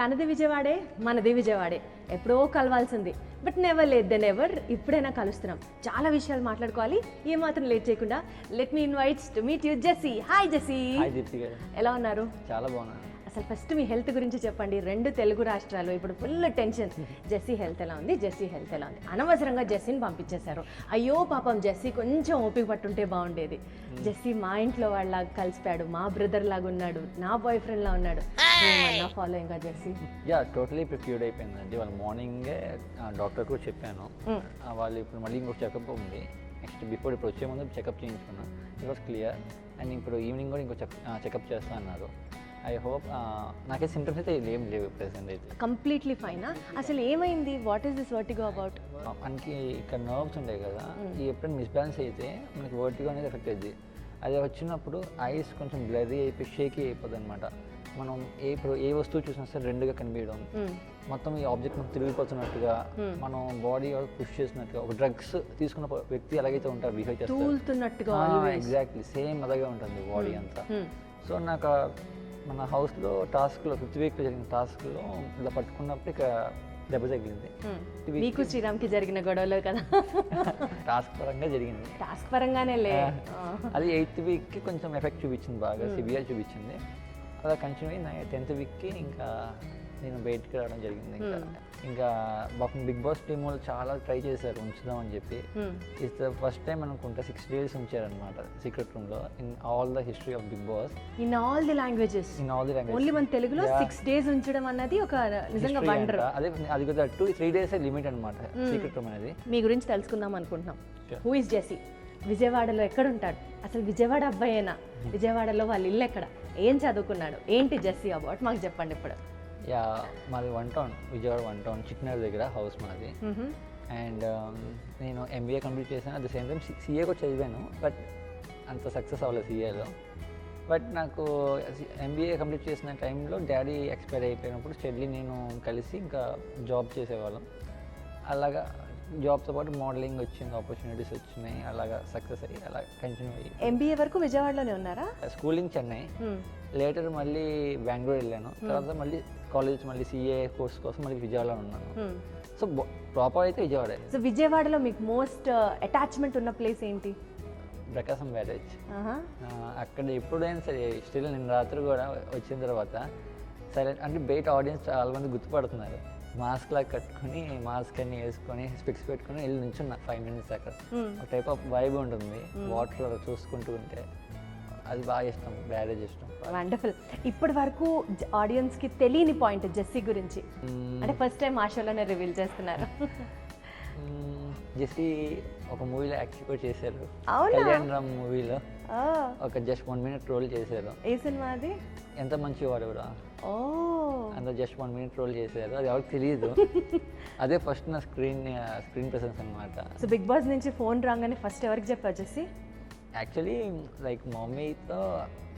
తనది విజయవాడే, మనది విజయవాడే, ఎప్పుడో కలవాల్సింది. But never late then ever, ఇప్పుడైనా కలుస్తున్నాం. చాలా విషయాలు మాట్లాడుకోవాలి. ఏమాత్రం లేట్ చేయకుండా let me invites to meet you Jessie. Hi Jessie. Hi Deepthi garu. ఎలా ఉన్నారు? చాలా బాగున్నాను. అసలు ఫస్ట్ మీ హెల్త్ గురించి చెప్పండి. 2 తెలుగు రాష్ట్రాలు ఇప్పుడు ఫుల్ టెన్షన్. జెస్సీ హెల్త్ ఎలా ఉంది, జెస్సీ హెల్త్ ఎలా ఉంది. అనవసరంగా జెస్సీని పంపించేశారు. అయ్యో పాపం జెస్సీ కొంచెం ఓపిక పట్టుంటే బాగుండేది. జెస్సీ మా ఇంట్లో వాళ్ళలాగా కలిసిపోయాడు, మా బ్రదర్ లాగా ఉన్నాడు, నా బాయ్ ఫ్రెండ్ లా ఉన్నాడు. ఫాలో ఇంకా జెస్సీ టోటలీ ప్రిపేర్డ్ అయిపోయిందండి. వాళ్ళు మార్నింగే డాక్టర్ కూడా చెప్పాను. వాళ్ళు ఇప్పుడు మళ్ళీ ఇంకొక చెకప్ ఉంది. నెక్స్ట్ ఇప్పుడు వచ్చే ముందు చెకప్ చేయించుకున్నాను. It was clear. అండ్ ఇప్పుడు ఈవినింగ్ కూడా ఇంకో చెకప్ చేస్తా అన్నారు. ఐ హోప్ నాకే సింటమ్స్ అయితే ఏం లేవు ప్రెసెంట్ అయితే. కంప్లీట్లీ ఫైనా? అసలు ఏమైంది? What is this vertigo about? మనకి ఇక్కడ నర్వ్స్ ఉంటాయి కదా, ఈ ఎప్పుడైనా మిస్బ్యాలెన్స్ అయితే మనకి వర్టిగో అనేది ఎఫెక్ట్ అవుతుంది. అది వచ్చినప్పుడు ఐస్ కొంచెం బ్లరీ అయిపోయి షేకీ అయిపోతుంది అనమాట. మనం ఇప్పుడు ఏ వస్తువు చూసినా సరే రెండుగా కనిపించడం, మొత్తం ఈ ఆబ్జెక్ట్ మనం తిరిగిపోతున్నట్టుగా, మనం బాడీ పుష్ చేసినట్టుగా, ఒక డ్రగ్స్ తీసుకున్న వ్యక్తి ఎలాగైతే ఉంటారు బిహేవ్ చేస్తారు ఎగ్జాక్ట్లీ సేమ్ అలాగే ఉంటుంది బాడీ అంతా. సో నాకు మన హౌస్లో టాస్క్లో 5th వీక్లో జరిగిన టాస్క్లో ఇలా పట్టుకున్నప్పుడు ఇక దెబ్బ తగిలింది. మీకు శ్రీరామ్కి జరిగిన గొడవలో కదా? టాస్క్ పరంగా జరిగింది. టాస్క్ పరంగానే లే. అది 8th వీక్కి కొంచెం ఎఫెక్ట్ చూపించింది, బాగా సివియర్ చూపించింది. అలా కంటిన్యూ అయ్యి 10th వీక్కి ఇంకా నేను బయటికి రావడం జరిగింది. ఇంకా పాపం బిగ్ బాస్ టీమ్ వాళ్ళు చాలా ట్రై చేశారు ఉంచుదామని చెప్పి. ఇట్స్ ద ఫస్ట్ టైం అనుకుంటా 6 days ఉంచారనమాట సీక్రెట్ రూమ్లో in all the history of Bigg Boss. In all the languages only మన తెలుగులో 6 days ఉంచడం అన్నది ఒక నిజంగా వండర్. అదే అది కూడా 2-3 days లిమిట్ అనమాట సీక్రెట్ రూమ్ అనేది. మీ గురించి తెలుసుకుందాం అనుకుంటున్నాం. Who is Jessie? విజయవాడలో ఎక్కడ ఉంటాడు? అసలు విజయవాడ అబ్బాయేనా? విజయవాడలో వాళ్ళ ఇల్లు ఎక్కడ? ఏం చదువుకున్నాడు? ఏంటి జెస్సీ అబౌట్ మాకు చెప్పండి ఇప్పుడు. మాది 1 town, విజయవాడ 1 town, చిట్నర్ దగ్గర హౌస్ మాది. అండ్ నేను MBA కంప్లీట్ చేశాను. At the same time CA కూడా చదివాను, బట్ అంత సక్సెస్ అవ్వలేదు CAలో. బట్ నాకు MBA కంప్లీట్ చేసిన టైంలో డాడీ ఎక్స్పైర్ అయిపోయినప్పుడు స్టడీ నేను కలిసి ఇంకా జాబ్ చేసేవాళ్ళం. అలాగా జాబ్తో పాటు మోడలింగ్ వచ్చింది, ఆపర్చునిటీస్ వచ్చినాయి, అలాగా సక్సెస్ అయ్యి అలా కంటిన్యూ అయ్యి. MBA వరకు విజయవాడలోనే ఉన్నారా? స్కూలింగ్ చెన్నై, లేటర్ మళ్ళీ బెంగళూరు వెళ్ళాను. తర్వాత మళ్ళీ కాలేజ్ మళ్ళీ CA కోర్స్ కోసం మళ్ళీ విజయవాడలో ఉన్నాను. సో ప్రాపర్ అయితే విజయవాడ. సో విజయవాడలో మీకు మోస్ట్ అటాచ్మెంట్ ఉన్న ప్లేస్ ఏంటి? ప్రకాశం బ్యారేజ్. అక్కడ ఎప్పుడైనా సరే స్టిల్ నేను రాత్రి కూడా వచ్చిన తర్వాత సైలెంట్ అంటే బయట ఆడియన్స్ చాలా మంది గుర్తుపడుతున్నారు. మాస్క్ లాగా కట్టుకుని మాస్క్ అన్ని వేసుకొని స్పెక్స్ పెట్టుకుని వెళ్ళి నుంచున్నా 5 minutes అక్కడ. ఒక టైప్ ఆఫ్ వైబ్ ఉంటుంది వాటర్ చూసుకుంటూ ఉంటే. అది బాగా ఇష్టం, బ్యారేజ్ ఇష్టం. వండర్ఫుల్. ఇప్పటి వరకు ఆడియన్స్కి తెలియని పాయింట్ జెస్సీ గురించి అంటే ఫస్ట్ టైం ఆ షోలోనే రివీల్ చేస్తున్నారు. జెస్సీ ఒక మూవీలో యాక్ట్ కూడా చేశారు. కళ్యాణ్ రామ్ మూవీలో ఒక జస్ట్ 1 minute రోల్ చేశారు. ఏ సినిమా అది? ఎంత మంచి వాడు కూడా. అందులో జస్ట్ 1 minute రోల్ చేశారు. అది ఎవరికి తెలియదు. అదే ఫస్ట్ నా స్క్రీన్ ప్రెసెన్స్ అనమాట. సో బిగ్ బాస్ నుంచి ఫోన్ రాగానే ఫస్ట్ ఎవరికి చెప్పారు జెస్సీ? యాక్చువల్లీ లైక్ మమ్మీతో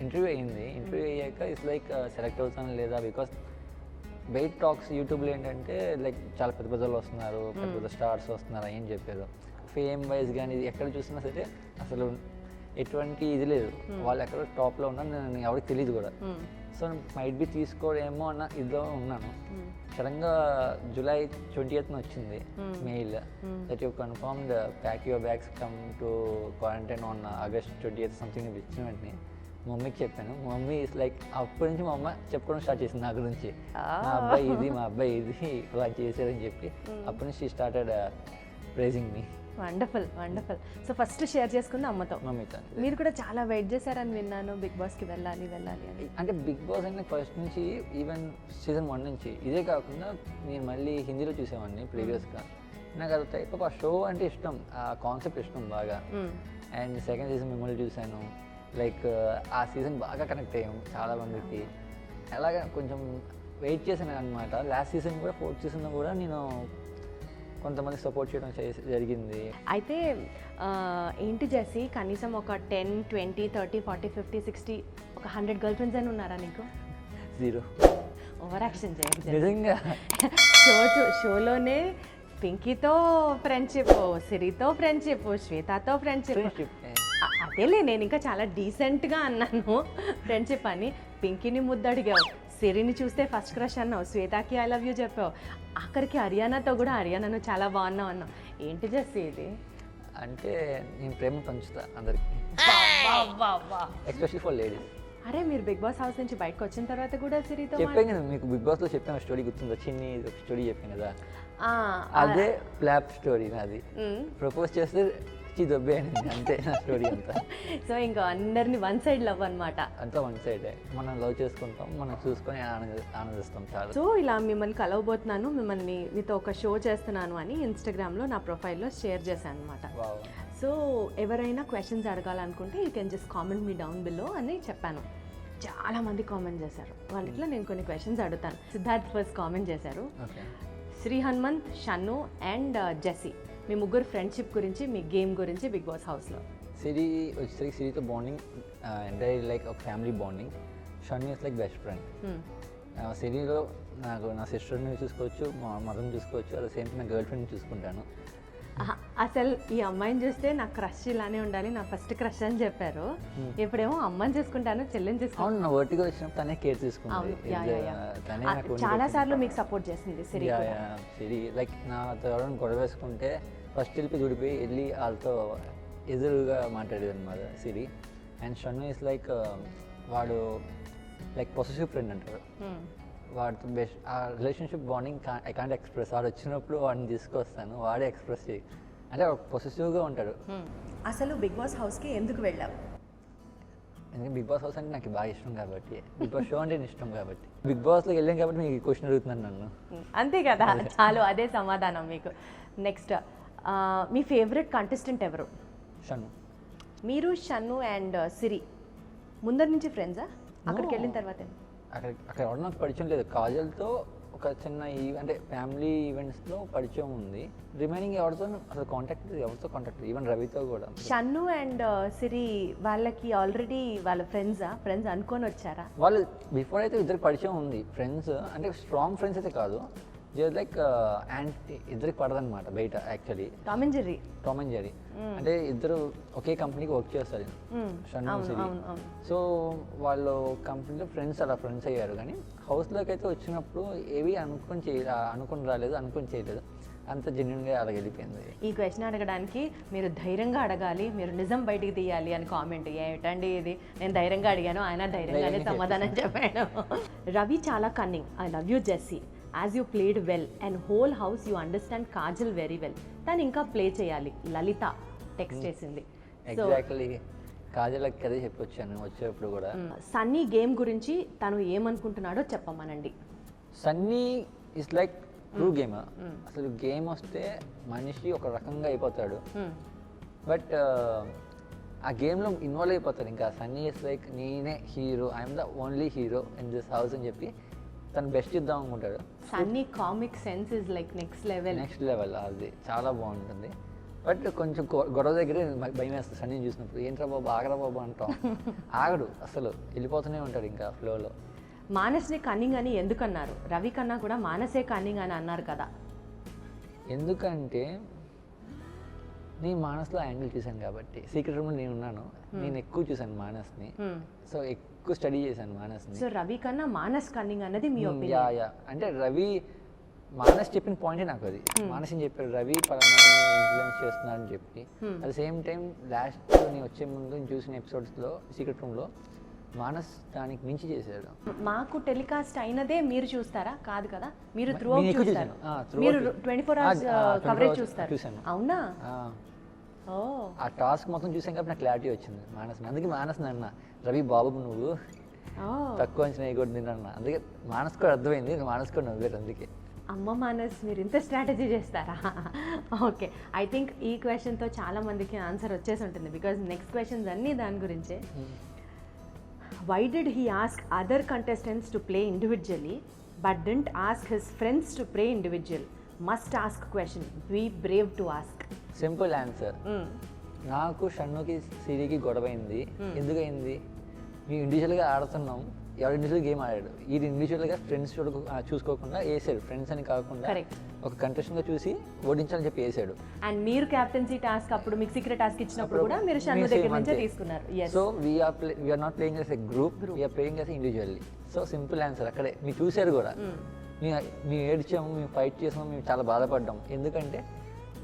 ఇంటర్వ్యూ అయ్యింది. ఇంటర్వ్యూ అయ్యాక ఇట్స్ లైక్ సెలెక్ట్ అవుతాను లేదా, బికాస్ బయట టాక్స్ యూట్యూబ్లో ఏంటంటే లైక్ చాలా పెద్ద పెద్దలు వస్తున్నారు, పెద్ద పెద్ద స్టార్స్ వస్తున్నారు అని చెప్పారు. ఫేమ్ వైజ్ కానీ ఎక్కడ చూసినా సరే అసలు ఎటువంటి ఇది లేదు. వాళ్ళు ఎక్కడ టాప్లో ఉన్నారు, నేను ఎవరికి తెలియదు కూడా. సో మైట్ బి తీసుకోడేమో అన్న ఇదిలో ఉన్నాను. సడన్గా July 20th వచ్చింది mail that you confirmed pack your bags come to quarantine on August 20th something ఇచ్చిన వెంటనే మమ్మీకి చెప్పాను. మమ్మీ ఇస్ లైక్ అప్పటి నుంచి మా అమ్మ చెప్పుకోవడం స్టార్ట్ చేసింది నా గురించి. మా అబ్బాయి ఇది ఇలా చేశారని చెప్పి అప్పటి నుంచి started praising me. Wonderful wonderful. So first share చేసుకుంది అమ్మతో. మమ్మీతో. మీరు కూడా చాలా వెయిట్ చేశారని విన్నాను బిగ్ బాస్కి వెళ్ళాలి అని. అంటే బిగ్ బాస్ అంటే ఫస్ట్ నుంచి ఈవెన్ season 1 నుంచి ఇదే కాకుండా నేను మళ్ళీ హిందీలో చూసేవాడిని ప్రీవియస్గా. నాకు అది టైప్ ఆఫ్ ఆ షో అంటే ఇష్టం, ఆ కాన్సెప్ట్ ఇష్టం బాగా. అండ్ సెకండ్ సీజన్ మిమ్మల్ని చూశాను. లైక్ ఆ సీజన్ బాగా కనెక్ట్ అయ్యాము చాలా మందికి. అలాగా కొంచెం వెయిట్ చేశాను అనమాట. లాస్ట్ సీజన్ కూడా 4th సీజన్లో కూడా నేను కొంతమంది సపోర్ట్ చేయడం జరిగింది. అయితే ఏంటి జెస్సీ, కనీసం ఒక 10, 20, 30, 40, 50, 60 ఒక 100 గర్ల్ ఫ్రెండ్స్ అని ఉన్నారా నీకు? 0. ఓవర్ యాక్షన్ చేయకు నిజంగా. షోలోనే పింకీతో ఫ్రెండ్షిప్, సిరితో ఫ్రెండ్షిప్, శ్వేతతో ఫ్రెండ్షిప్. అదేలే నేను ఇంకా చాలా డీసెంట్గా అన్నాను ఫ్రెండ్షిప్ అని. పింకీని ముద్దు అడిగావు, సిరిని చూస్తే ఫస్ట్ క్రష్ అన్నావు, శ్వేతాకి ఐ లవ్ యూ చెప్పావు, ఆఖరికి హర్యానాతో కూడా హర్యానాను చాలా బాగున్నావు అన్నావు. ఏంటి జెస్సీ ఇది? అంటే నేను ప్రేమ పంచుతా అందరికి, ఎస్పెషల్లీ ఫర్ లేడీస్. అరే మీరు బిగ్ బాస్ హౌస్ నుంచి బయటకు వచ్చిన తర్వాత కూడా సిరితో చెప్పాను కదా మీకు, బిగ్ బాస్లో చెప్పాను స్టోరీ గుర్తుందా, చిన్ని ఒక స్టోరీ చెప్పాను కదా, ఆ, అదే ఫ్లాప్ స్టోరీ నాది. మ్. ప్రపోజ్ చేస్తే దొబ్బే అనింది, అంతే నా స్టోరీ అంతా. సో ఇంకా అందరిని వన్ సైడ్ లవ్ అనమాట. అంతా వన్ సైడే, మనం లవ్ చేసుకుంటాం, మనం చూసుకొని ఆనందిస్తాం చాలా. సో ఇలా మిమ్మల్ని కలవబోతున్నాను, మిమ్మల్ని మీతో ఒక షో చేస్తున్నాను అని ఇన్స్టాగ్రామ్లో నా ప్రొఫైల్లో షేర్ చేశాను అనమాట. వావ్. సో ఎవరైనా క్వశ్చన్స్ అడగాలనుకుంటే you can just comment me down below అని చెప్పాను. చాలామంది కామెంట్ చేశారు. వాళ్ళట్లో నేను కొన్ని క్వశ్చన్స్ అడుగుతాను. సిద్ధార్థ్ ఫస్ట్ కామెంట్ చేశారు, ఓకే. శ్రీ హనుమంత్, షన్ను అండ్ జెస్సీ మీ ముగ్గురు ఫ్రెండ్షిప్ గురించి, మీ గేమ్ గురించి బిగ్ బాస్ హౌస్లో. సిరి వచ్చేసరికి సిరితో బాండింగ్ ఎంటైర్ లైక్ ఒక family bonding. Shannu is like best friend. సిరిలో నాకు నా సిస్టర్ని చూసుకోవచ్చు, మా మదర్ని చూసుకోవచ్చు, అట్ ద సేమ్ టైం నా గర్ల్ ఫ్రెండ్ని చూసుకుంటాను. అసలు ఈ అమ్మాయిని చూస్తే నా క్రష్ ఇలానే ఉండాలి, నా ఫస్ట్ క్రష్ అని చెప్పారు. ఇప్పుడేమో అమ్మని చూసుకుంటాను, చెల్లిని చూసుకుంటాను. అవును, నా వర్టిగా వచ్చినప్పుడు తనే కేర్ తీసుకుంది, తనే నాకు చాలా సార్లు మీకు సపోర్ట్ చేసింది సిరి. సిరి లైక్ నాతో ఎవరైనా గొడవ వేసుకుంటే ఫస్ట్ వెళ్ళి దూడిపోయి వెళ్ళి వాళ్ళతో ఎదురుగా మాట్లాడేది అనమాట సిరి. అండ్ షన్ను ఇస్ లైక్ వాడు లైక్ పొసెసివ్ ఫ్రెండ్ అంటారు. వాడితో బెస్ట్ ఆ relationship bonding I can't express. వాడు వచ్చినప్పుడు వాడిని తీసుకొస్తాను, వాడే ఎక్స్ప్రెస్ చేయి అంటే పొసెసివ్గా ఉంటాడు. అసలు బిగ్ బాస్ హౌస్కి ఎందుకు వెళ్ళావు? ఎందుకంటే బిగ్ బాస్ హౌస్ అంటే నాకు బాగా ఇష్టం కాబట్టి, బిగ్ బాస్ షో అంటే ఇష్టం కాబట్టి, బిగ్ బాస్లోకి వెళ్ళాం కాబట్టి మీకు ఈ క్వశ్చన్ అడుగుతున్నాను నన్ను. అంతే కదా, చాలు అదే సమాధానం మీకు. నెక్స్ట్ మీ ఫేవరెట్ కంటెస్టెంట్ ఎవరు? షన్ను. మీరు షన్ను అండ్ సిరి ముందర నుంచి ఫ్రెండ్సా? అక్కడికి వెళ్ళిన తర్వాత అక్కడ ఎవరు నాకు పరిచయం లేదు. కాజల్తో ఒక చిన్న అంటే ఫ్యామిలీ ఈవెంట్స్లో పరిచయం ఉంది. రిమైనింగ్ ఎవరితో అసలు ఎవరితో కాంటాక్ట్ ఈవెన్ రవితో కూడా. షన్ను అండ్ సిరి వాళ్ళకి ఆల్రెడీ వాళ్ళ ఫ్రెండ్స్ అనుకొని వచ్చారా? వాళ్ళు బిఫోర్ అయితే ఇద్దరికి పరిచయం ఉంది. ఫ్రెండ్స్ అంటే స్ట్రాంగ్ ఫ్రెండ్స్ అయితే కాదు, జస్ట్ లైక్ యాంటీ, ఇద్దరికి పడదనమాట బయట. యాక్చువల్లీ టామ్ అండ్ జెర్రీ అంటే ఇద్దరు ఒకే కంపెనీకి వర్క్ చేస్తారు, షన్ను సిరి. సో వాళ్ళు కంపెనీలో ఫ్రెండ్స్ అయ్యారు. కానీ హౌస్లోకి అయితే వచ్చినప్పుడు ఏవి అనుకుని రాలేదు, అనుకుని చేయలేదు, అంత జెన్యున్గా అలా వెళ్ళిపోయింది. ఈ క్వశ్చన్ అడగడానికి మీరు ధైర్యంగా అడగాలి, మీరు నిజం బయటికి తీయాలి అని కామెంట్. ఏమిటండి ఇది, నేను ధైర్యంగా అడిగాను, ఆయన ధైర్యంగానే సమాధానం చెప్పాను. రవి చాలా cunning. I love you Jessie, as you played well and whole house you understand Kajal very well. తను ఇంకా ప్లే చేయాలి, లలిత టెక్స్ట్ చేసింది. ఎగ్జాక్ట్లీ కాజలకి అదే చెప్పొచ్చాను వచ్చేటప్పుడు కూడా. సన్నీ గేమ్ గురించి తను ఏమనుకుంటున్నాడో చెప్పమనండి. Sunny is like true gamer. అసలు గేమ్ వస్తే మనిషి ఒక రకంగా అయిపోతాడు, బట్ ఆ గేమ్లో ఇన్వాల్వ్ అయిపోతాడు. ఇంకా సన్నీ ఇస్ లైక్ నేనే hero, I'm the only hero in this house అని చెప్పి తను బెస్ట్ ఇద్దాం అనుకుంటాడు. Sunny comic sense is like next level. అది చాలా బాగుంటుంది. బట్ కొంచెం గొడవ దగ్గరే భయం వేస్తుంది సన్నీని చూసినప్పుడు. ఏంట్రా బాబు, ఆగరా బాబు అంటాం, ఆగడు అసలు, వెళ్ళిపోతూనే ఉంటాడు ఇంకా ఫ్లోలో. మానస్ని కన్నింగ్ అని ఎందుకన్నారు? రవి కన్నా కూడా మానసే కన్నింగ్ అని అన్నారు కదా. ఎందుకంటే నేను మానస్లో యాంగిల్ చూశాను కాబట్టి, సీక్రెట్ రూమ్లో నేను ఉన్నాను, నేను ఎక్కువ చూశాను మానస్ని. సో ఎక్కువ స్టడీ చేశాను మానస్ని. సో రవి కన్నా మానస్ కన్నింగ్ అన్నది మీ ఒపీనియన్? యా అంటే రవి మానస్ చెప్పిన పాయింటే నాకు అది. మానస్ అని చెప్పాడు రవి పలానా ఇన్ఫ్లుయెన్స్ చేస్తున్నారని చెప్పి. At the same time last నేను వచ్చే ముందు చూసిన ఎపిసోడ్స్లో సీక్రెట్ రూమ్లో మానస్ దానికి మించి చేశాడు. మాకు టెలికాస్ట్ అయినదే మీరు చూస్తారా? కాదు కదా, మీరు త్రూ అవుట్ చూస్తారు, మీరు 24 hours కవరేజ్ చూస్తారు. అవునా? ఆ టాస్క్ మొత్తం చూసాం కాబట్టి నాకు క్లారిటీ వచ్చింది మానస్. అందుకే మానస్ అన్న, రవి బాబు నువ్వు తక్కువ అంచనా వేయకూడదు నిన్న. అందుకే మానస్ కూడా అర్థమైంది, మానస్ కూడా నవ్వారు. అందుకే అమ్మ మానస్ మీరు ఇంత స్ట్రాటజీ చేస్తారా? ఓకే, ఐ థింక్ ఈ క్వశ్చన్తో చాలా మందికి ఆన్సర్ వచ్చేసి ఉంటుంది, బికాజ్ నెక్స్ట్ క్వశ్చన్స్ అన్నీ దాని గురించే. Why did he ask other contestants to play individually but didn't ask his friends to play individual? Must ask question. Be brave to ask. Simple answer. నాకు షన్నుకి సిరికి గొడవ అయింది. ఎందుకయింది? మేము ఇండివిజువల్గా ఆడుతున్నాం, ఎవరు ఇండివిజువల్ గేమ్ ఆడాడు, ఈ ఇండివిజువల్గా ఫ్రెండ్స్ చూసుకోకుండా వేసాడు, ఫ్రెండ్స్ అని కాకుండా కరెక్ట్. ఒక కంటెస్టెంట్గా చూసి ఓడించాలని చెప్పి వేసాడు. అండ్ మీరు క్యాప్టెన్సీ టాస్క్ అప్పుడు మీకు సీక్రెట్ టాస్క్ ఇచ్చినప్పుడు కూడా మీరు షన్ను దగ్గర నుంచే తీసుకున్నారు. So we're not playing as a group, we're playing as individually. So simple answer అక్కడే మీరు చూశారు కూడా. మేము ఏడ్చాము, మేము ఫైట్ చేసాము, మేము చాలా బాధపడ్డాం. ఎందుకంటే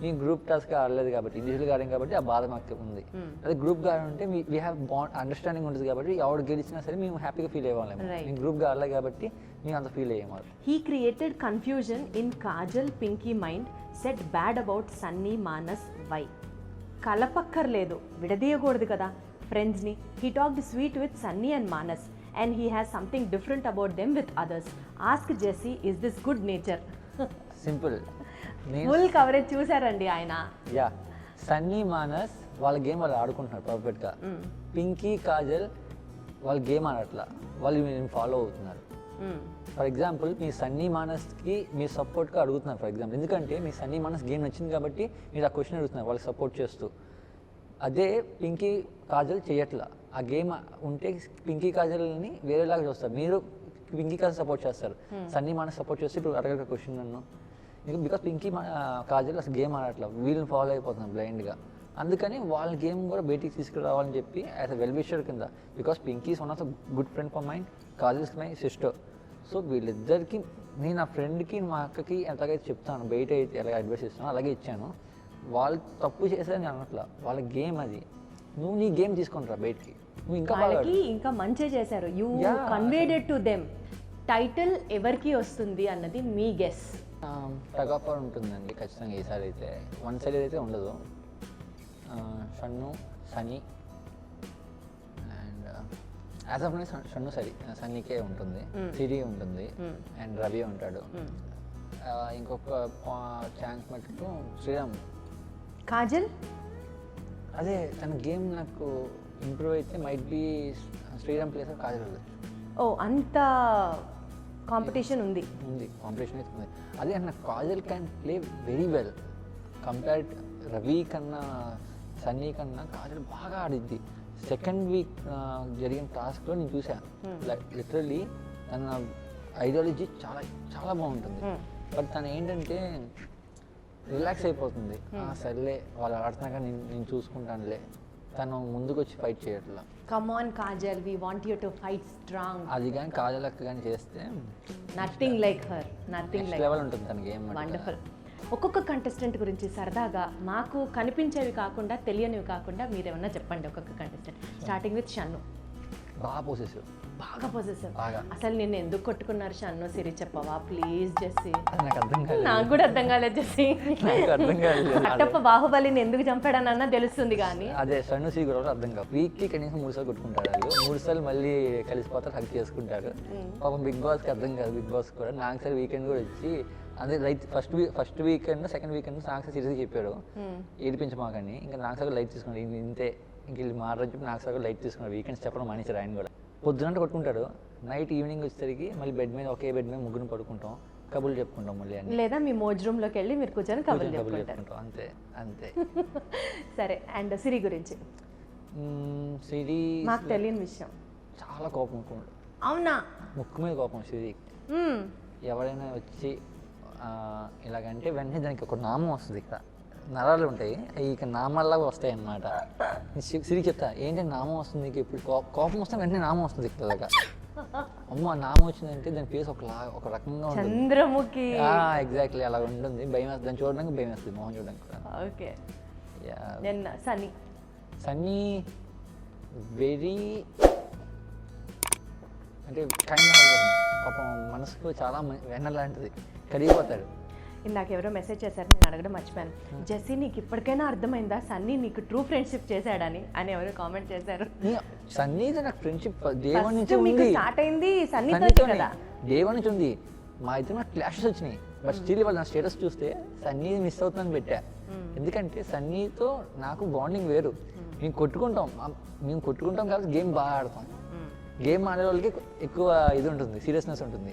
మేము గ్రూప్ టాస్క్ ఆడలేదు కాబట్టి, ఇండివిజువల్గా ఆడాం కాబట్టి ఆ బాధ మాకు ఉంది. అదే గ్రూప్గా ఆడుంటే వీ హ్యావ్ అండర్స్టాండింగ్ ఉంటుంది కాబట్టి ఎవరు గెలిచినా సరే మేము హ్యాపీగా ఫీల్ అయ్యేవాళ్ళం. మేము గ్రూప్గా ఆడలేదు కాబట్టి మేము అంత ఫీల్ అయ్యేవాళ్ళం. He created confusion in Kajal Pinky mind, said bad about Sunny Manas why. కలపక్కర్లేదు, విడదీయకూడదు కదా ఫ్రెండ్స్ని. He talked sweet with Sunny and Manas and he has something different about them with others. Ask Jesse, is this good nature? Simple. Full coverage చూసారండి ఆయన. Yeah, Sunny Manas వాళ్ళ game వాళ్ళు ఆడుకుంటున్నారు పర్ఫెక్ట్గా. పింకీ కాజల్ వాళ్ళ గేమ్ ఆడట్లా, వాళ్ళు నేను ఫాలో అవుతున్నారు. ఫర్ ఎగ్జాంపుల్ మీ సన్నీ మానస్కి మీరు సపోర్ట్గా అడుగుతున్నారు ఫర్ ఎగ్జాంపుల్, ఎందుకంటే మీ సన్నీ మానస్ గేమ్ నచ్చింది కాబట్టి మీరు ఆ క్వశ్చన్ అడుగుతున్నారు వాళ్ళకి సపోర్ట్ చేస్తూ. అదే పింకీ కాజల్ చేయట్లా, ఆ గేమ్ ఉంటే పింకీ కాజల్ని వేరేలాగా చూస్తారు. మీరు పింకీ కాజల్ సపోర్ట్ చేస్తారు, సన్నీ మానస్ సపోర్ట్ చేస్తే ఇప్పుడు అడగక క్వశ్చన్ నన్ను. బికాస్ పింకీ కాజల్ అసలు గేమ్ ఆడట్లా, వీళ్ళని ఫాలో అయిపోతున్నారు బ్లైండ్గా. అందుకని వాళ్ళ గేమ్ కూడా బయటికి తీసుకురావాలని చెప్పి యాజ్ అ వెల్ విషర్ కింద, because Pinky is one of the good friend for mind, Kajal is my sister. So వీళ్ళిద్దరికి నేను నా ఫ్రెండ్కి మా అక్కకి ఎంతగైతే చెప్తాను, బయట అయితే ఎలాగ అడ్వైస్ ఇస్తాను అలాగే ఇచ్చాను. వాళ్ళు తప్పు చేశారని అనట్లా, వాళ్ళ గేమ్ అది. నువ్వు నీ గేమ్ తీసుకుంటారా బయటికి, నువ్వు ఇంకా వాళ్ళకి ఇంకా మంచి చేశారు. You conveyed to them. Title ఎవరికి వస్తుంది అన్నది మీ గెస్. టగ్ ఆఫ్ వార్ ఉంటుందండి ఖచ్చితంగా. ఈసారి అయితే వన్ సైడ్ అయితే ఉండదు. Shannu, Sunny and as of Shannu సన్నీకే ఉంటుంది, సిరి ఉంటుంది అండ్ రవి ఉంటాడు. ఇంకొక ఛాన్స్ మటుకు శ్రీరామ్. కాజల్ అదే తన గేమ్ నాకు ఇంప్రూవ్ అయితే might be Sriram place Kajal ఉండదు. ఓ అంత కాంపిటీషన్ ఉంది. కాంపిటీషన్ అయితే ఉంది. అదే నాకు Kajal can play very well compared Ravi కన్నా సన్నీ కన్నా కాజల్ బాగా ఆడిద్ది. సెకండ్ వీక్ జరిగిన టాస్క్లో నేను చూసాను, లిటరల్లీ తన ఐడియాలజీ చాలా చాలా బాగుంటుంది. బట్ తను ఏంటంటే రిలాక్స్ అయిపోతుంది. సర్లే వాళ్ళు ఆడుతున్నా కానీ నేను చూసుకుంటానులే, తను ముందుకు వచ్చి ఫైట్ చేయట్లా. Come on Kajal, we want you to fight strong. అది కానీ కాజల్ అక్క కానీ చేస్తే nothing like her, nothing like level ఉంటుంది తన గేమ్. వండర్ఫుల్. ఒక్కొక్క కంటెస్టెంట్ గురించి సరదాగా మాకు కనిపించేవి కాకుండా తెలియనివి కాకుండా మీరు ఏమన్నా చెప్పండి ఒక్కొక్క కంటెస్టెంట్. Starting with Shannu. బాగా పొసెసివ్. అసలు నిన్ను ఎందుకు కొట్టుకున్నారు షన్ను, సిరి చెప్పవా ప్లీజ్ జెస్సీ? నాకు అర్థం కాలేదు. నాకు కూడా అర్థం కాలేదు జెస్సీ. కట్టప్ప బాహుబలిని ఎందుకు చంపాడనన్నా తెలుస్తుంది కానీ అదే షన్ను సిరి కూడా అర్థం కాదు. వీక్లీ కనీసం 3 సార్లు కొట్టుకుంటారు, వాళ్ళు 3 సార్లు మళ్ళీ కలిసిపోతారు, హక్ చేసుకుంటారు. పాపం బిగ్ బాస్కి అర్థం కాదు. బిగ్ బాస్ కూడా నాకు సార్ వీకెండ్ కూడా వచ్చి అదే light first weekend second weekend నాకు సార్ సీరియస్గా చెప్పాడు ఏడిపించమాకని. ఇంకా నాకు సార్ లైట్ తీసుకున్నాడు, ఇంతే ఇంక వీళ్ళు మారని చెప్పి నాకు సార్ లైట్ తీసుకున్నాడు. వీకెండ్స్ చెప్పడం మానేశారు ఆయన కూడా. పొద్దునంటే కొట్టుకుంటాడు, నైట్ ఈవినింగ్ వచ్చేసరికి మళ్ళీ బెడ్ మీద ఒకే బెడ్ మీద ముగ్గురు పడుకుంటాం, కబుర్లు చెప్పుకుంటాం మళ్ళీ అని. లేదా మీ మోజ్ రూమ్లోకి వెళ్ళి మీరు కూర్చొని కబుర్లు చెప్పుకుంటాం అంతే అంతే. సరే, అండ్ సిరి గురించి? సిరి మాకు తెలియని విషయం, చాలా కోపం ఉంటుంది. అవునా? ముక్కు మీద కోపం సిరికి. ఎవరైనా వచ్చి ఇలాగంటే వెంటనే దానికి ఒక నామం వస్తుంది, ఇక్కడ నరాలు ఉంటాయి, ఇక నామాల్లాగా వస్తాయి అన్నమాట. సిరికి చెప్తా ఏంటి నామం వస్తుంది నీకు, ఇప్పుడు కోపం వస్తే వెంటనే నామం వస్తుంది ఇక్కడ ఇలాగా. అమ్మ నామం వచ్చిందంటే దాని ఫేస్ ఒక రకంగా ఉంటుంది, చంద్రముఖి. ఎగ్జాక్ట్లీ అలా ఉంటుంది. భయం వేస్తుంది, దాన్ని చూడడానికి భయం వేస్తుంది, మొహం చూడడానికి కూడా. ఓకే. సన్నీ వెరీ అంటే కైండ్ ఆఫ్ పాపం మనసుకు చాలా వెన్న లాంటిది, కరిగిపోతాడు. ఇందాక ఎవరో మెసేజ్ చేశారు, నేను అడగడం మర్చిపోయాను. జెస్సీ నీకు ఇప్పటికైనా అర్థమైందా సన్నీ నీకు ట్రూ ఫ్రెండ్షిప్ చేశాడని అని ఎవరో కామెంట్ చేశారు. సన్నీతో నాకు ఫ్రెండ్షిప్ డే వన్ నుంచి స్టార్ట్ అయింది, సన్నీతో కదా డే వన్ నుంచి ఉంది. మా ఇద్దరు నాకు క్లాషెస్ వచ్చినాయి, బట్ స్టిల్ వాళ్ళు నా స్టేటస్ చూస్తే సన్నీ మిస్ అవుతుందని పెట్టా. ఎందుకంటే సన్నీతో నాకు బాండింగ్ వేరు. మేము కొట్టుకుంటాం కాబట్టి గేమ్ బాగా ఆడతాం. గేమ్ ఆడే వాళ్ళకి ఎక్కువ ఇది ఉంటుంది, సీరియస్నెస్ ఉంటుంది.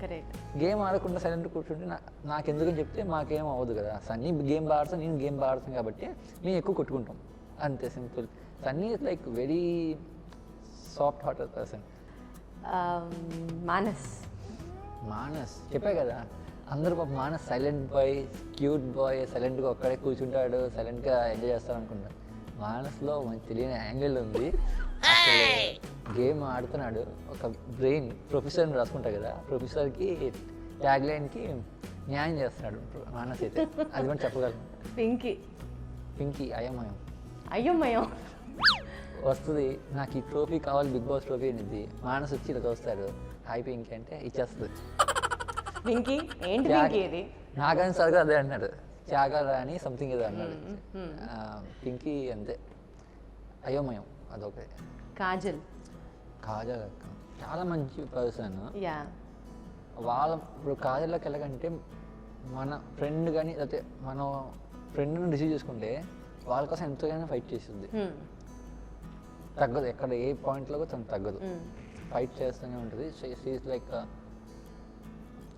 గేమ్ ఆడకుండా సైలెంట్ కూర్చుంటే నాకు ఎందుకని చెప్తే మాకేం అవ్వదు కదా. సన్నీ గేమ్ బాగా ఆడతాను, నేను గేమ్ బాగా ఆడతాను కాబట్టి మేము ఎక్కువ కొట్టుకుంటాం, అంతే simple. Sunny is like very soft hearted person. Manas. Manas చెప్పే కదా, అందరూ పాప Manas silent boy, cute boy, సైలెంట్గా ఒక్కడే కూర్చుంటాడు, సైలెంట్గా ఎంజాయ్ చేస్తాడు అనుకుంటాడు. మానస్లో మంచి తెలియని యాంగిల్ ఉంది. గేమ్ ఆడుతున్నాడు, ఒక బ్రెయిన్ ప్రొఫెసర్ని రాసుకుంటా కదా, ప్రొఫెసర్కి ట్యాగ్ లైన్కి న్యాయం చేస్తున్నాడు మానస్ అయితే, అది మనం చెప్పగలం. పింకీ అయోమయం వస్తుంది, నాకు ఈ ట్రోఫీ కావాలి, బిగ్ బాస్ ట్రోఫీ అనేది. మానస్ వచ్చి ఇలా వస్తాడు, హాయ్ పింకీ అంటే ఇచ్చేస్తుంది. పింకీ ఏంటి పింకీ ఇది? నాకని సరిగా అదే అన్నాడు, త్యాగారా అని సంథింగ్ ఏదో అన్నాడు. పింకీ అంతే అయోమయం అదొకటి. కాజల్ అక్క చాలా మంచి పర్సన్. యా, వాళ్ళ ఇప్పుడు కాజల్లోకి వెళ్ళకంటే మన ఫ్రెండ్ కానీ లేకపోతే మన ఫ్రెండ్ని రిసీవ్ చేసుకుంటే వాళ్ళ కోసం ఎంతగానో ఫైట్ చేస్తుంది. తగ్గదు, ఎక్కడ ఏ పాయింట్లో కూడా తను తగ్గదు, ఫైట్ చేస్తూనే ఉంటుంది. షీఈస్ లైక్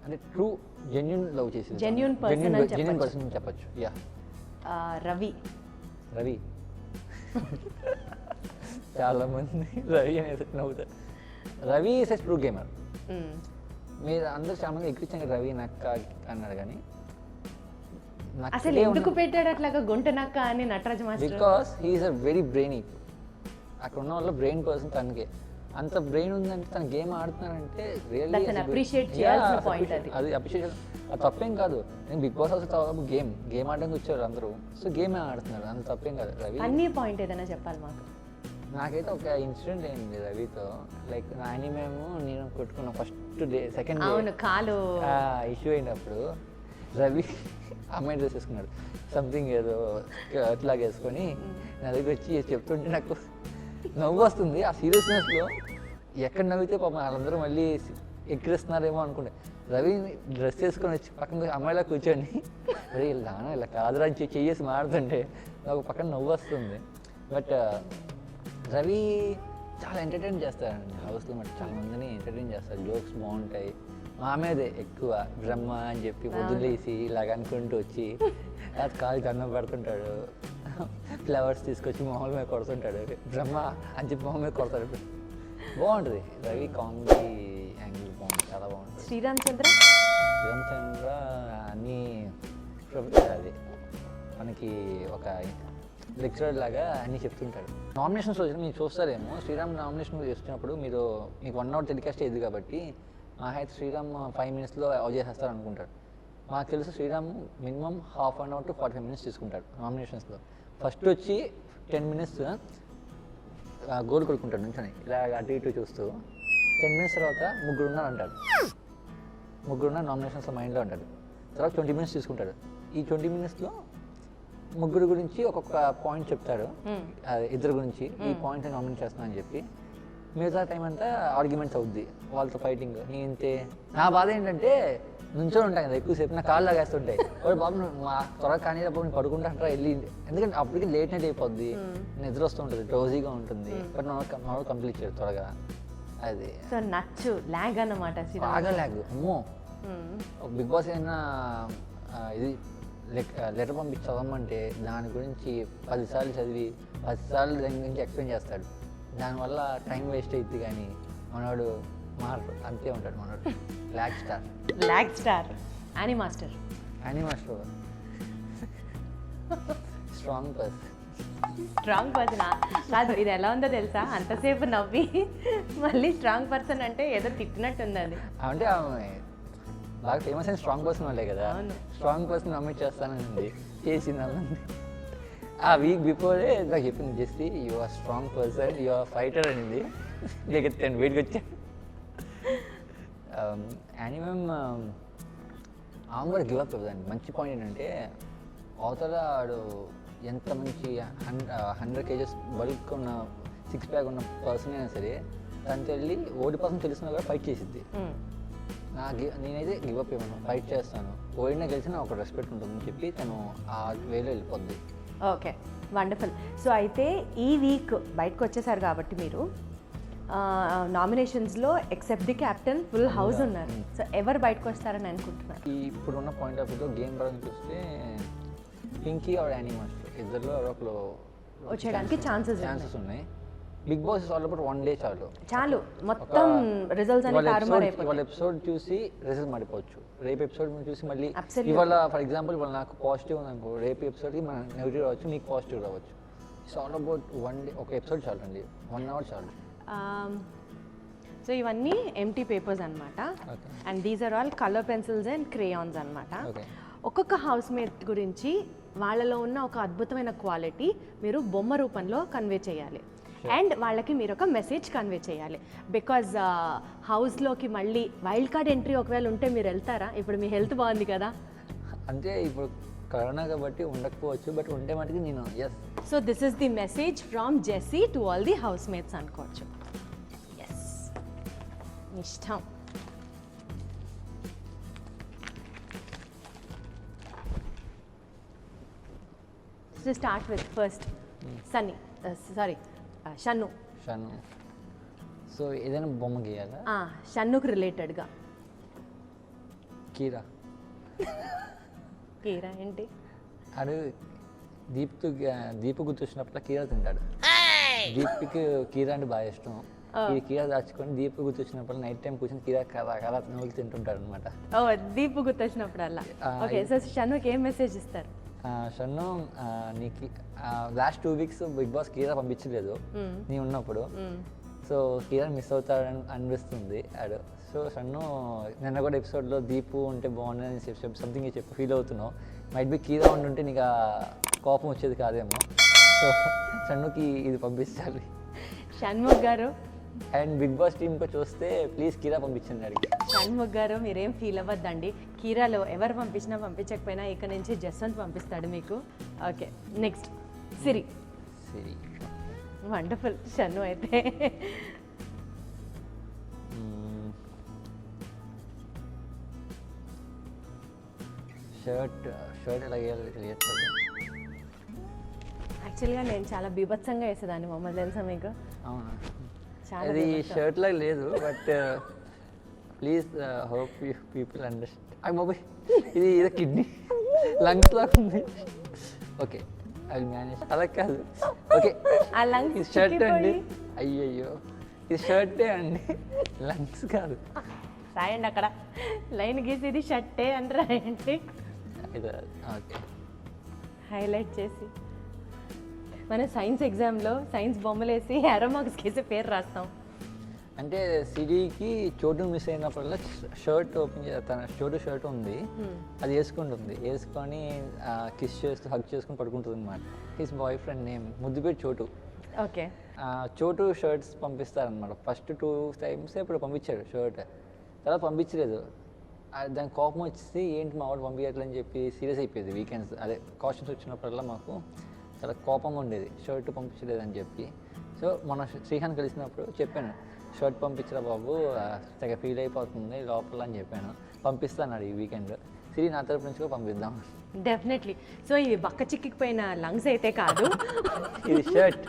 అంటే ట్రూ జెన్యున్ లవ్ చేసింది, జెన్యున్ పర్సన్ అని చెప్పచ్చు. యా. రవి చాలా మంది రవి అనేది నవ్వుతారు. Ravi is a true gamer. మీరు అందరూ చాలా మంది ఎక్కించారు రవి నక్క అన్నాడు, కానీ అసలు ఎందుకు పెట్టాడు అట్లాగా గుంట నక్క అని Nataraj master? Because he is a very brainy. అక్కడ ఉన్న వాళ్ళ బ్రెయిన్ పర్సన్ తనకే అంత బ్రెయిన్ ఉందంటే తను గేమ్ ఆడుతున్నానంటే రియల్లీ అది అప్రిషియేట్, అది తప్పేం కాదు. నేను బిగ్ బాస్ హౌస్ గేమ్ ఆడడానికి వచ్చారు అందరూ, సో గేమ్ ఆడుతున్నారు, అంత తప్పేం కాదు. రవి అన్ని పాయింట్ ఏదైనా చెప్పాలి మాకు. నాకైతే ఒక ఇన్సిడెంట్ అయింది రవితో. లైక్ నాని మేము నేను కొట్టుకున్న ఫస్ట్ డే సెకండ్ డే కాలు ఇష్యూ అయినప్పుడు రవి అమ్మాయి డ్రెస్ వేసుకున్నాడు, సంథింగ్ ఏదో అట్లాగా వేసుకొని నా దగ్గర వచ్చి చెప్తుంటే నాకు నవ్వు వస్తుంది. ఆ సీరియస్నెస్లో ఎక్కడ నవ్వితే పాపం వాళ్ళందరూ మళ్ళీ ఎక్కిరిస్తున్నారేమో అనుకుంటే, రవి డ్రెస్ వేసుకొని వచ్చి పక్కన అమ్మాయిలా కూర్చొని మరి ఇలా కాదురా చెయ్యేసి మాడుతుంటే నాకు పక్కన నవ్వు వస్తుంది. బట్ రవి చాలా ఎంటర్టైన్ చేస్తారండి హౌస్లో, మరి చాలా మందిని ఎంటర్టైన్ చేస్తారు, జోక్స్ బాగుంటాయి. మా మీదే ఎక్కువ బ్రహ్మ అని చెప్పి వదిలేసి ఇలాగ అనుకుంటూ వచ్చి అది కాలు దండం పెడుతుంటాడు, ఫ్లవర్స్ తీసుకొచ్చి మొహం మీద కొడుతుంటాడు, బ్రహ్మ అని చెప్పి మొహం మీద కొడతాడు. బాగుంటుంది రవి కామెడీ యాంగిల్, బాగుంటుంది, చాలా బాగుంటుంది. శ్రీరామచంద్ర అన్నీ అది మనకి ఒక లెక్చరర్ లాగా అన్నీ చెప్తుంటాడు. నామినేషన్స్ రోజు మీరు చూస్తారేమో, శ్రీరామ్ నామినేషన్ చేస్తున్నప్పుడు మీకు 1 hour టెలికాస్ట్ అయ్యేది కాబట్టి మా అయితే శ్రీరామ్ 5 minutesలో అవుట్ చేసేస్తారు అనుకుంటాడు. మాకు తెలుసు Sriram minimum ½ hour to 45 minutes తీసుకుంటాడు నామినేషన్స్లో. ఫస్ట్ వచ్చి 10 minutes గోల్ కొడుకుంటాడు నుంచొని ఇలా అటు ఇటు చూస్తూ. 10 minutes తర్వాత ముగ్గురు నామినేషన్స్లో మైండ్లో ఉంటాడు. తర్వాత 20 minutes తీసుకుంటాడు. ఈ 20 minutesలో ముగ్గురు గురించి ఒక్కొక్క పాయింట్ చెప్తాడు, ఇద్దరు గురించి ఈ పాయింట్ నామినేట్ చేస్తున్నా అని చెప్పి. మిగతా టైం అంతా ఆర్గ్యుమెంట్స్ అవుద్ది, వాళ్ళతో ఫైటింగ్. నేనంతే నా బాధ ఏంటంటే నుంచొని ఉంటాను కదా ఎక్కువసేపు, నా కాళ్ళు లాగేస్తుంటాయి. వాడు బాబు మా త్వరగా కానీ నేను పడుకుంటాంటారా వెళ్ళి, ఎందుకంటే అప్పటికి లేట్ నైట్ అయిపోద్ది, నిద్ర వస్తూ ఉంటుంది, డ్రౌజీగా ఉంటుంది. బట్ మనం కంప్లీట్ చేయరు త్వరగా. అది నచ్చు లాగ్ అన్నమాట, బాగా లాగ్. అమ్మో, బిగ్ బాస్ అయినా ఇది లెటర్ పంపించి చదవమంటే దాని గురించి 10 సార్లు చదివి 10 సార్లు దాని గురించి ఎక్స్ప్లెయిన్ చేస్తాడు. దానివల్ల టైం వేస్ట్ అవుతుంది, కానీ మనవాడు అంతే ఉంటాడు మనవాడు. Log star Annie master strong person కాదు. ఇది ఎలా ఉందో తెలుసా, అంతసేపు నవ్వి మళ్ళీ స్ట్రాంగ్ పర్సన్ అంటే ఏదో తిట్టినట్టుంది. అది అంటే బాగా ఫేమస్ అయిన స్ట్రాంగ్ పర్సన్ వాళ్ళే కదా, స్ట్రాంగ్ పర్సన్ నామినేట్ చేస్తానండి చేసింది. ఆ వీక్ బిఫోరే నాకు చెప్పింది, just you are strong person, you are fighter అనింది. దగ్గర 10 వెయిట్కి వచ్చా. యానిమమ్ ఆమె కూడా గివ్ అప్ ఇవ్వదండి. మంచి పాయింట్ ఏంటంటే అవతల వాడు ఎంత మంచి 100 kgs బల్క్ ఉన్న 6 pack ఉన్న పర్సన్ అయినా సరే తనతో వెళ్ళి ఓడిపోసం తెలిసిన కూడా ఫైట్ చేసిద్ది. నేనైతే గివ్ అప్ ఇవ్వను, ఫైట్ చేస్తాను, ఓడినా గెలిచినా ఒక రెస్పెక్ట్ ఉంటుందని చెప్పి తను ఆ వేలో వెళ్ళిపోద్ది. Okay, wonderful. సో అయితే ఈ వీక్ బయటకు వచ్చేసారు కాబట్టి మీరు నామినేషన్స్లో except the captain full house ఉన్నారు. సో ఎవరు బయటకు వస్తారని అనుకుంటున్నారు? ఇప్పుడున్న పాయింట్ ఆఫ్ వ్యూలో గేమ్ పరంగా చూస్తే పింకీ ఆర్ యానీ మాస్టర్ ఇద్దరిలో ఒకరు వచ్చేయడానికి ఛాన్సెస్ ఉన్నాయి. Bigg Boss is all about 1 day చాలు. చాలు మొత్తం రిజల్ట్స్ అన్ని తారుమారు అయిపోతాయి. ఇవాళ ఎపిసోడ్ చూసి రిజల్ట్ మారిపోవచ్చు, రేపు ఎపిసోడ్ చూసి మళ్ళీ Absolutely. ఇవాళ ఫర్ ఎగ్జాంపుల్ ఇవాళ నాకు పాజిటివ్ ఉంది అనుకో, రేపు ఎపిసోడ్కి మన నెగిటివ్ రావచ్చు, మీకు పాజిటివ్ రావచ్చు. ఇట్స్ ఆల్ అబౌట్ 1 డే, ఒక ఎపిసోడ్ చాలు అండి, 1 అవర్ చాలు. సో ఇవన్నీ ఎంటీ పేపర్స్ అనమాట. Okay. And these are all colour pencils and crayons అనమాట. Okay. ఒక్కొక్క హౌస్ మేట్ గురించి వాళ్ళలో ఉన్న ఒక అద్భుతమైన క్వాలిటీ మీరు బొమ్మ రూపంలో కన్వే చేయాలి. అండ్ వాళ్ళకి మీరు ఒక మెసేజ్ కన్వే చేయాలి. బికాజ్ హౌస్లోకి మళ్ళీ వైల్డ్ కార్డ్ ఎంట్రీ ఒకవేళ ఉంటే మీరు వెళ్తారా? ఇప్పుడు మీ హెల్త్ బాగుంది కదా. అంటే ఇప్పుడు కరోనా కాబట్టి ఉండకపోవచ్చు, బట్ ఉంటే మటుకు నేను yes. So this is the message from Jessie to all the housemates అనుకోవచ్చు. ఎస్, ఇష్టం. To start with first, Sunny, sorry, Shannu. Shannu. సో ఏదైనా బొమ్మ గీయాలా? షన్నుకు రిలేటెడ్గా. కీరా. కీరా ఏంటి? ఆడు దీపు గుర్తొచ్చినప్పుడు కీరా తింటాడు. దీప్కి కీరా అంటే బాగా ఇష్టం. ఈ కీరా దాచుకొని దీపు గుర్తొచ్చినప్పుడు నైట్ టైం కూర్చొని కీరా కరా నవ్వులు తింటుంటాడు అనమాట. ఓ, దీపు గుర్తొచ్చినప్పుడల్లా. ఓకే, సో షన్నుకి ఏం మెసేజ్ ఇస్తారు? షన్ను, నీకు లాస్ట్ 2 weeks బిగ్ బాస్ కీరా పంపించలేదు నీ ఉన్నప్పుడు. సో కీరా మిస్ అవుతాడని అనిపిస్తుంది ఆడు. సో షన్ను నిన్న కూడా ఎపిసోడ్లో దీపు ఉంటే బాగుండని సంథింగ్ చెప్పి ఫీల్ అవుతున్నావు. మైట్ బి కీరా ఉండుంటే నీకు ఆ కోపం వచ్చేది కాదేమో. సో షన్నుకి ఇది పంపించాలి. షణ్ముఖ్ గారు అండ్ బిగ్ బాస్ టీమ్కి చూస్తే ప్లీజ్ కీరా పంపించండి అడిగి. షణ్ముఖ్ గారు మీరేం ఫీల్ అవ్వద్దండి. కీరాలో ఎవరు పంపించినా పంపించకపోయినా ఇక్కడ నుంచి జస్వంత్ పంపిస్తాడు మీకు. ఓకే, నెక్స్ట్ సిరి. సిరి వండర్ఫుల్. షన్ను అయితే షర్ట్ ఎలా వేయాలి? యాక్చువల్గా నేను చాలా బీభత్సంగా వేసేదాన్ని మమ్మల్ని తెలుసా మీకు? అవునా? చాలా అది షర్ట్ లాగా లేదు, but please hope you people understand. I mobile ఇది ఏదో కిడ్నీ లంగ్స్ లాగా ఉంది. Okay, I will manage. అలా కాదు. ఓకే, ఆ లంగ్స్ ఇది షర్ట్ అండి. అయ్యయ్యో, ఇది షర్టే అండి, లంగ్స్ కాదు. రాయండి అక్కడ లైన్ గీసి ఇది షర్టే అని రాయండి. ఓకే, హైలైట్ చేసి మన సైన్స్ ఎగ్జామ్లో సైన్స్ బొమ్మలు వేసి యారో మార్క్స్ గీసి పేరు రాస్తాం. అంటే సిరికి చోటు మిస్ అయినప్పుడల్లా షర్ట్ ఓపెన్ తన చోటు షర్ట్ ఉంది, అది వేసుకుంటుంది. వేసుకొని కిస్ చేస్తూ హగ్ చేసుకుని పడుకుంటుంది అనమాట. His boy friend name Muddupeta చోటు. ఓకే, చోటు షర్ట్స్ పంపిస్తారనమాట. ఫస్ట్ 2 times ఇప్పుడు పంపించాడు షర్ట్, తర్వాత పంపించలేదు. దాని కోపం వచ్చేసి ఏంటి మా వాడు పంపించట్లని చెప్పి సీరియస్ అయిపోయేది. వీకెండ్స్ అదే కాస్ట్యూమ్స్ వచ్చినప్పుడల్లా మాకు చాలా కోపంగా ఉండేది షర్ట్ పంపించలేదని చెప్పి. సో మన శ్రీహాన్ కలిసినప్పుడు చెప్పాను, షర్ట్ పంపించరా బాబు, తెగ ఫీల్ అయిపోతుంది లోపల అని చెప్పాను. పంపిస్తాను ఈ వీకెండ్. సిరి నా తరపు నుంచి కూడా పంపిద్దాం. డెఫినెట్లీ. సో ఇవి బక్క చిక్కిపోయిన లంగ్స్ అయితే కాదు, ఇది షర్ట్.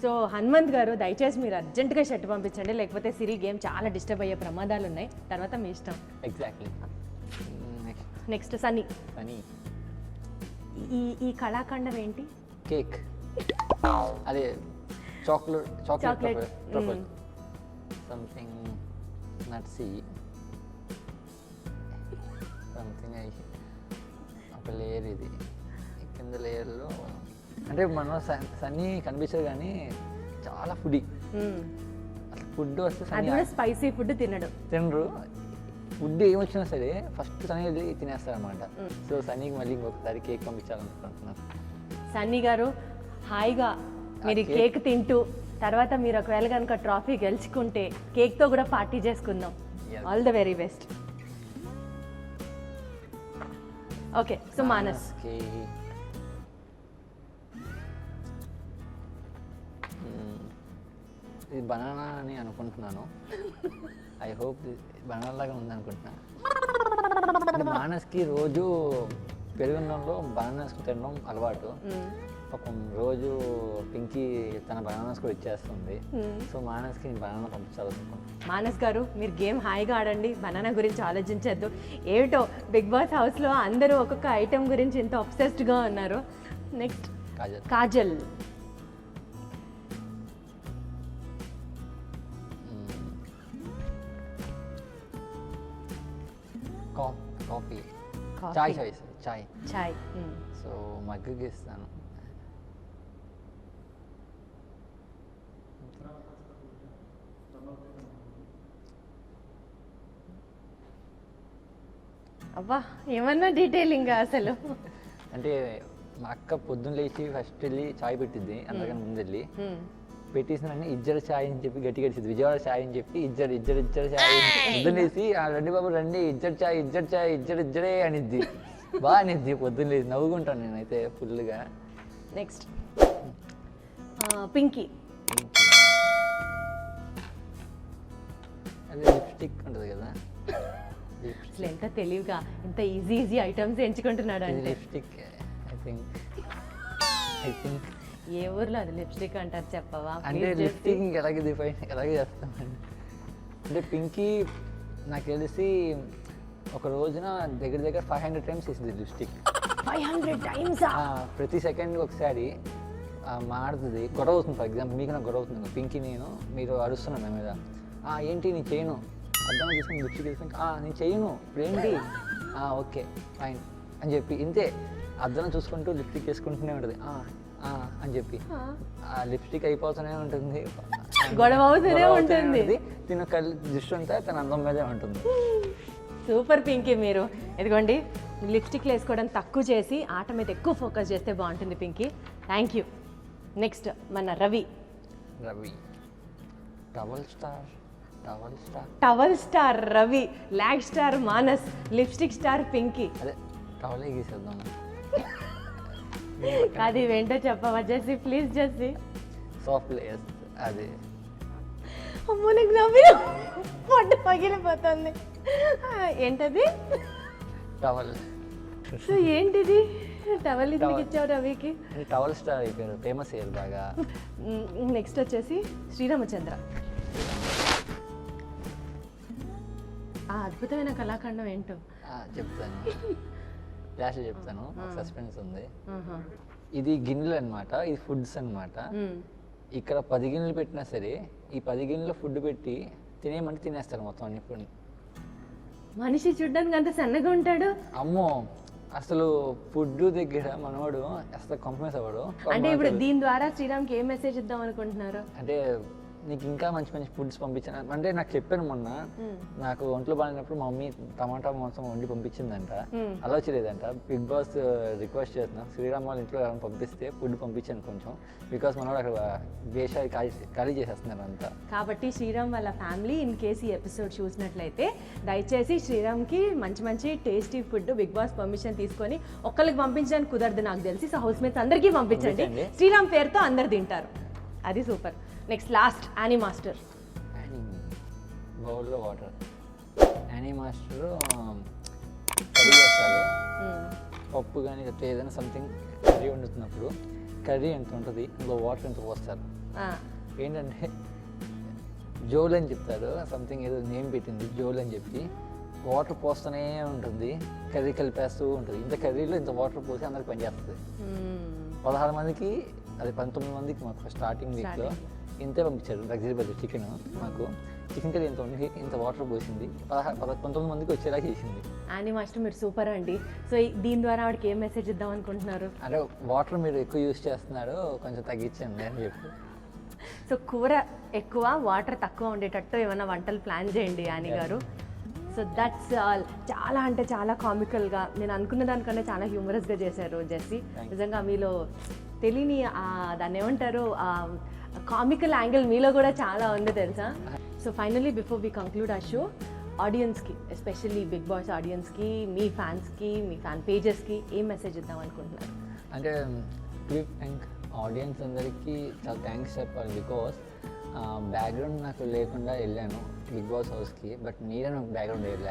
సో హనుమంత్ గారు దయచేసి మీరు అర్జెంటుగా షర్ట్ పంపించండి, లేకపోతే సిరి గేమ్ చాలా డిస్టర్బ్ అయ్యే ప్రమాదాలు ఉన్నాయి. తర్వాత మీ ఇష్టం. ఎగ్జాక్ట్లీ. నెక్స్ట్ సన్నీ. అని ఈ కళాఖండం ఏంటి? కేక్. అదే చాక్లెట్ సంథింగ్ నట్సీ సంథింగ్ అయ్యి ఒక లేయర్. ఇది కింద లేయర్లో అంటే మనం సన్నీ కనిపించదు కానీ చాలా ఫుడీ. అసలు ఫుడ్ వస్తే స్పైసీ ఫుడ్ తినరు. ఫుడ్ ఏమొచ్చినా సరే ఫస్ట్ సన్నీ వెళ్ళి తినేస్తారు అనమాట. సో సన్నీకి మళ్ళీ ఇంకొకసారి కేక్ పంపించాలనుకుంటున్నాను. సన్నీ గారు హాయిగా మీరు కేక్ తింటూ తర్వాత మీరు ఒకవేళ కనుక ట్రాఫీ గెలుచుకుంటే కేక్తో కూడా పార్టీ చేసుకుందాం. All the very best. Okay, so Manas. ఇది బనానా అని అనుకుంటున్నాను. ఐ హోప్ బనానా లాగా ఉంది అనుకుంటున్నాను. మానస్కి రోజు పెరుగున్నంలో బనానాస్ తినడం అలవాటు. పాపం రోజు పింకీ తన బనానాస్ కూడా ఇచ్చేస్తుంది. సో మానస్కి బనానా పంపించాలనుకుంటున్నాను. మానస్ గారు మీరు గేమ్ హాయిగా ఆడండి, బనానా గురించి ఆలోచించద్దు. ఏమిటో బిగ్ బాస్ హౌస్లో అందరూ ఒక్కొక్క ఐటెం గురించి ఎంత అబ్సెస్డ్గా ఉన్నారు. Next Kajal. Kajal. Coffee Coffee. చాయ్ చాయ్ చాయ్. సో మగ్గుకి ఇస్తాను. అబ్బా ఏమన్నా డీటెయిలింగ్ అసలు. అంటే మా అక్క పొద్దున్న లేచి ఫస్ట్ వెళ్ళి చాయ్ పెట్టిద్ది, అందరికన్నా ముందు వెళ్ళి పెట్టేసిన ఇజ్జర చాయ్ అని చెప్పి గట్టి గడిచింది. విజయవాడ చాయ్ అని చెప్పి ఇజ్జర చాయ్ పొద్దున్నేసి రండి బాబు రండి ఇజ్జర చాయ్ ఇజ్జరే అనిద్ది. బాగా అనిద్ది పొద్దున్న లేచి, నవ్వుకుంటాను నేనైతే ఫుల్గా. నెక్స్ట్ పింకీ. అది లిప్స్టిక్ ఉంటుంది కదా, అసలు ఎంత తెలివిగా ఎంత ఈజీ ఐటమ్స్ ఎంచుకుంటున్నాడు అంటే. లిప్స్టిక్ ఐ థింక్ ఏ ఊర్లో అది లిప్స్టిక్ అంటారు చెప్పవా? అంటే లిప్స్టిక్ ఎలాగే చేస్తామండి. అంటే పింకీ నాకు తెలిసి ఒక రోజున దగ్గర 500 టైమ్స్ వేసింది లిప్స్టిక్. 500 టైమ్స్? ప్రతి సెకండ్ ఒకసారి మారుతుంది, గొడవ అవుతుంది. ఫర్ ఎగ్జాంపుల్ మీకు నాకు గొడవ అవుతుంది, పింకీ మీరు అరుస్తున్నాను నా మీద, ఏంటి నీ చేయను అర్థం తీసుకుని లిప్స్టిక్ వేసుకుని నేను చేయను ఇప్పుడేంటి, ఓకే ఫైన్ అని చెప్పి ఇంతే అర్థం చూసుకుంటూ లిప్స్టిక్ వేసుకుంటూనే ఉంటుంది అని చెప్పి లిప్స్టిక్ అయిపోతూనే ఉంటుంది, గొడవ అవుతూనే ఉంటుంది. తిన దృష్టి అంతా తన అందం మీదే ఉంటుంది. సూపర్ పింకీ మీరు. ఇదిగోండి లిప్స్టిక్లు వేసుకోవడం తక్కువ చేసి ఆట మీద ఎక్కువ ఫోకస్ చేస్తే బాగుంటుంది పింకీ. Thank you. నెక్స్ట్ మన Ravi. Towel star Ravi, log star Manas, lipstick star Pinky. అదే టవలే గీసేద్దాం. అది ఏంటో చెప్పవా Jessie please? Jessie soft layers అది. అమ్మో నాకు నవ్వి పొట్ట పగిలిపోతుంది. ఏంటది? టవల్. సో ఏంటిది టవల్ ఎందుకు ఇచ్చావు రవికి? టవల్ స్టార్ అయిపోయారు, ఫేమస్ అయ్యారు బాగా. నెక్స్ట్ వచ్చేసి శ్రీరామచంద్ర. ఆ అద్భుతమైన కళాఖండం ఏంటో చెప్తాను, లాస్ట్లో చెప్తాను. సస్పెన్స్ ఉంది. ఇది గిన్నెలు అనమాట, ఇది ఫుడ్స్ అనమాట. ఇక్కడ 10 గిన్నెలు పెట్టినా సరే ఈ 10 గిన్నెలు ఫుడ్ పెట్టి తినేయమంటే తినేస్తారు మొత్తం అన్ని ఫుడ్. మనిషి చూడ్డానికి అంత సన్నగా ఉంటాడు. అమ్మో అసలు ఫుడ్ దగ్గర మనవాడు అసలు కాంప్రమైజ్ అవ్వడు. అంటే ఇప్పుడు దీని ద్వారా శ్రీరామ్కి ఏం మెసేజ్ ఇద్దాం అనుకుంటున్నారు? అంటే నీకు ఇంకా మంచి ఫుడ్స్ పంపించాను అంటే నాకు చెప్పాను మొన్న, నాకు ఒంట్లో బాగాలేనప్పుడు మా మమ్మీ టమాటా మాంసం వండి పంపించిందంట, అలా వచ్చలేదంట. బిగ్ బాస్ రిక్వెస్ట్ చేస్తున్నా శ్రీరామ్ వాళ్ళ ఇంట్లో ఎవరైనా పంపిస్తే ఫుడ్ పంపించాను కొంచెం, బికాస్ మనవాడు అక్కడ దేశాలు ఖాళీ చేసేస్తున్నారు అంతా. కాబట్టి శ్రీరామ్ వాళ్ళ ఫ్యామిలీ ఇన్ కేసు ఈ ఎపిసోడ్ చూసినట్లయితే దయచేసి శ్రీరామ్కి మంచి tasty food Bigg Boss permission తీసుకొని ఒక్కరికి పంపించడానికి కుదరదు నాకు తెలిసి. సో హౌస్ మేట్స్ అందరికీ పంపించండి, శ్రీరామ్ పేరుతో అందరు తింటారు. అది super. Next last Annie master. బౌల్లో వాటర్. యానీ మాస్టర్ కర్రీ చేస్తారు, పప్పు కానీ ఏదైనా సంథింగ్ కర్రీ వండుతున్నప్పుడు కర్రీ ఎంత ఉంటుంది ఇందులో వాటర్ ఎంత పోస్తారు. ఏంటంటే జోల్ అని చెప్తారు, సంథింగ్ ఏదో నేమ్ పెట్టింది జోల్ అని చెప్పి, వాటర్ పోస్తూనే ఉంటుంది, కర్రీ కలిపేస్తూ ఉంటుంది. ఇంత కర్రీలో ఇంత వాటర్ పోసి అందరికి పనిచేస్తుంది. 16 మందికి అది 19 మందికి మాకు స్టార్టింగ్ వీక్లో ఇంతే పంపించారు. లగ్జరీ బడ్జెట్ చికెన్, మాకు చికెన్ కర్రీ ఇంత వాటర్ పోసింది, 19 మందికి వచ్చేలా చేసింది. యానీ మాస్టర్ మీరు సూపర్ అండి. సో దీని ద్వారా వాడికి ఏం మెసేజ్ ఇద్దాం అనుకుంటున్నారు? అంటే వాటర్ మీరు ఎక్కువ యూజ్ చేస్తున్నారు, కొంచెం తగ్గించండి అని చెప్పి. సో కూర ఎక్కువ వాటర్ తక్కువ ఉండేటట్టు ఏమైనా వంటలు ప్లాన్ చేయండి యానీ గారు. So that's all. చాలా అంటే చాలా కామికల్గా, నేను అనుకున్న దానికన్నా చాలా హ్యూమరస్గా చేశారు జెస్సీ. నిజంగా మీలో తెలియని దాన్ని ఏమంటారు కామికల్ యాంగిల్ మీలో కూడా చాలా ఉంది తెలుసా. So finally before we conclude ఆ షో, ఆడియన్స్కి ఎస్పెషల్లీ బిగ్ బాస్ ఆడియన్స్కి, మీ ఫ్యాన్స్కి, మీ ఫ్యాన్ పేజెస్కి ఏం మెసేజ్ ఇద్దాం అనుకుంటున్నారు? అంటే ఆడియన్స్ అందరికీ చాలా థ్యాంక్స్ చెప్పాలి. బికాస్ బ్యాక్గ్రౌండ్ నాకు లేకుండా వెళ్ళాను బిగ్ బాస్ హౌస్కి, బట్ మీరే నాకు బ్యాక్గ్రౌండ్ అయ్యారు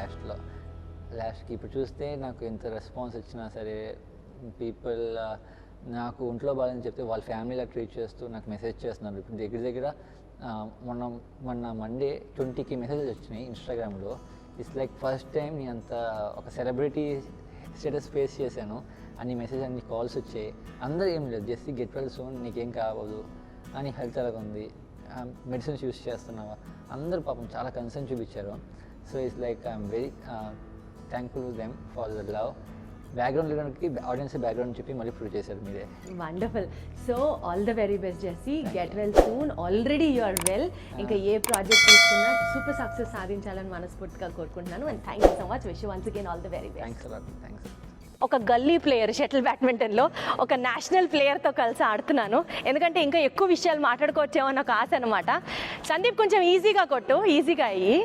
లాస్ట్కి. ఇప్పుడు చూస్తే నాకు ఎంత రెస్పాన్స్ వచ్చినా సరే పీపుల్ నాకు ఒంట్లో బాగాలని చెప్తే వాళ్ళ ఫ్యామిలీలా ట్రీట్ చేస్తూ నాకు మెసేజ్ చేస్తున్నారు. ఇప్పుడు దగ్గర మొన్న మండే 20కి మెసేజెస్ వచ్చినాయి ఇన్స్టాగ్రామ్లో. ఇట్స్ లైక్ ఫస్ట్ టైం నేను అంత ఒక సెలబ్రిటీ స్టేటస్ ఫేస్ చేశాను. అన్ని మెసేజ్ అన్ని కాల్స్ వచ్చాయి. అందరూ ఏం లేదు, జస్ట్ గెట్ వెల్ సూన్, నీకేం కావదు అని, హెల్త్ ఎలాగ ఉంది, మెడిసిన్స్ యూస్ చేస్తున్నావా, అందరూ పాపం చాలా కన్సర్న్ చూపించారు. So it's like I'm very thankful to them for the love. Background లీడర్కి ఆడియన్స్ బ్యాక్గ్రౌండ్ చెప్పి మళ్ళీ ప్రూవ్ చేశారు మీరే. Wonderful. So all the very best Jessie, get well soon. Already you are well. ఇంకా ఏ ప్రాజెక్ట్ తీసుకున్నా సూపర్ సక్సెస్ సాధించాలని మనస్ఫూర్తిగా కోరుకుంటున్నాను. And thank you so much. Wish once again all the very best. Thanks a lot. Thanks. ఒక గల్లీ player shuttle బ్యాడ్మింటన్లో ఒక national ప్లేయర్తో కలిసి ఆడుతున్నాను. ఎందుకంటే ఇంకా ఎక్కువ విషయాలు మాట్లాడుకోవచ్చేమో నాకు ఆశ అనమాట. సందీప్ కొంచెం ఈజీగా కొట్టు, ఈజీగా అయ్యి.